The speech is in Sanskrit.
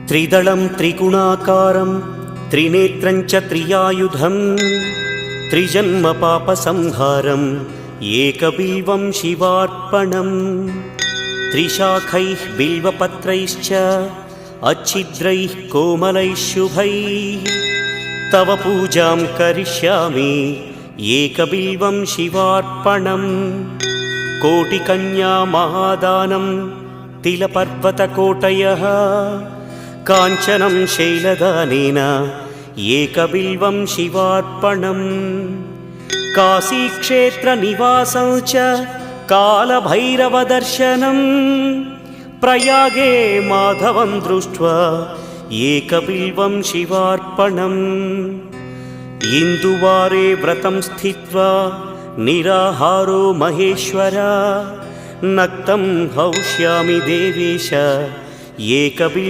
त्रिदलं त्रिगुणाकारं त्रिनेत्रं च त्रियायुधं त्रिजन्म पापसंहारम् एकबिल्वं शिवार्पणम् त्रिशाखैः बिल्वपत्रैश्च अच्छिद्रैः कोमलैः शुभैः तव पूजां करिष्यामि एकबिल्वं शिवार्पणम् कोटिकन्या महादानं तिलपर्वतकोटयः काञ्चनं शैलदानेन एकबिल्वं शिवार्पणम् काशीक्षेत्रनिवासं च कालभैरवदर्शनं प्रयागे माधवं दृष्ट्वा एकबिल्वं शिवार्पणम् इन्दुवारे व्रतं स्थित्वा निराहारो महेश्वर नक्तं हौष्यामि देवेश एकबिल्वं